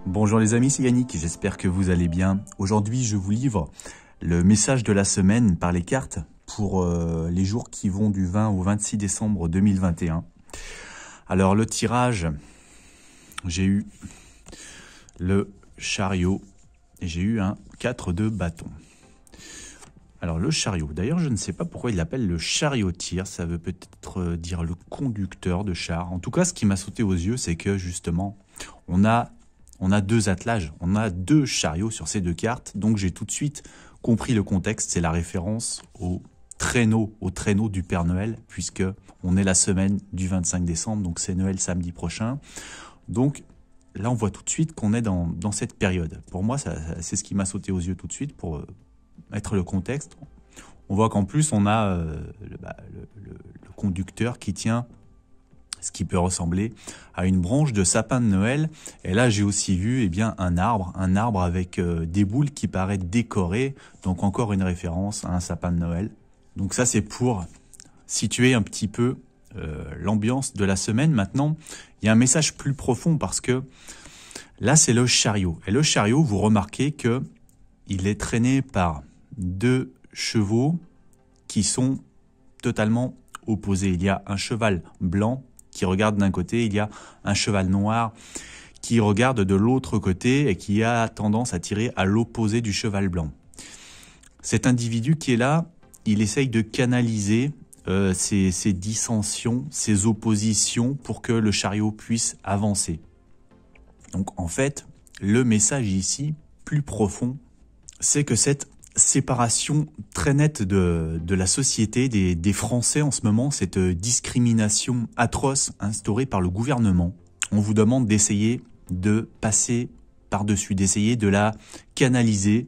Bonjour les amis, c'est Yannick, j'espère que vous allez bien. Aujourd'hui, je vous livre le message de la semaine par les cartes pour les jours qui vont du 20 au 26 décembre 2021. Alors le tirage, j'ai eu le chariot et j'ai eu un 4 de bâton. Alors le chariot, d'ailleurs je ne sais pas pourquoi il l'appelle le chariotier, ça veut peut-être dire le conducteur de char. En tout cas, ce qui m'a sauté aux yeux, c'est que justement, on a deux attelages, on a deux chariots sur ces deux cartes, donc j'ai tout de suite compris le contexte, c'est la référence au traîneau du Père Noël, puisque on est la semaine du 25 décembre, donc c'est Noël samedi prochain. Donc là, on voit tout de suite qu'on est dans cette période. Pour moi, c'est ce qui m'a sauté aux yeux tout de suite pour mettre le contexte. On voit qu'en plus, on a le conducteur qui tient ce qui peut ressembler à une branche de sapin de Noël. Et là, j'ai aussi vu un arbre avec des boules qui paraissent décorées. Donc encore une référence à un sapin de Noël. Donc ça, c'est pour situer un petit peu l'ambiance de la semaine. Maintenant, il y a un message plus profond parce que là, c'est le chariot. Et le chariot, vous remarquez que il est traîné par deux chevaux qui sont totalement opposés. Il y a un cheval blanc qui regarde d'un côté, il y a un cheval noir qui regarde de l'autre côté et qui a tendance à tirer à l'opposé du cheval blanc. Cet individu qui est là, il essaye de canaliser ces dissensions, ces oppositions pour que le chariot puisse avancer. Donc en fait, le message ici, plus profond, c'est que cette séparation très nette de la société, des Français en ce moment, cette discrimination atroce instaurée par le gouvernement, on vous demande d'essayer de passer par-dessus, d'essayer de la canaliser,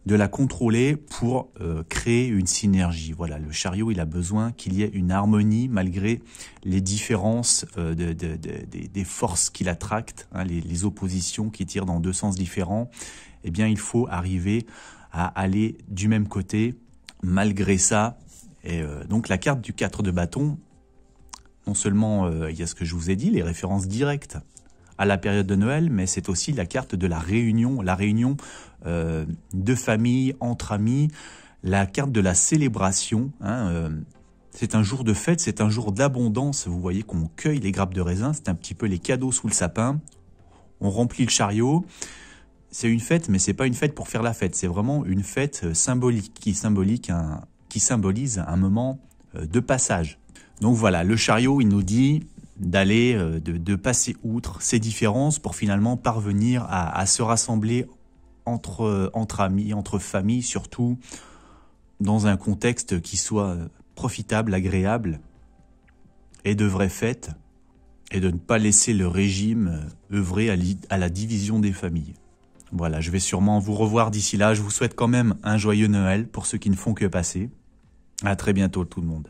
de la contrôler pour créer une synergie. Voilà, le chariot, il a besoin qu'il y ait une harmonie malgré les différences des forces qui l'attractent, hein, les oppositions qui tirent dans deux sens différents. Eh bien, il faut arriver à aller du même côté malgré ça. Et donc la carte du 4 de bâton, non seulement il y a ce que je vous ai dit, les références directes à la période de Noël, mais c'est aussi la carte de la réunion de famille, entre amis, la carte de la célébration. Hein, c'est un jour de fête, c'est un jour d'abondance. Vous voyez qu'on cueille les grappes de raisin, c'est un petit peu les cadeaux sous le sapin. On remplit le chariot. C'est une fête, mais c'est pas une fête pour faire la fête. C'est vraiment une fête symbolique qui symbolise un moment de passage. Donc voilà, le chariot, il nous dit d'aller, de passer outre ces différences pour finalement parvenir à se rassembler entre amis, entre familles, surtout dans un contexte qui soit profitable, agréable et de vraies fêtes, et de ne pas laisser le régime œuvrer à la division des familles. Voilà, je vais sûrement vous revoir d'ici là. Je vous souhaite quand même un joyeux Noël pour ceux qui ne font que passer. À très bientôt tout le monde.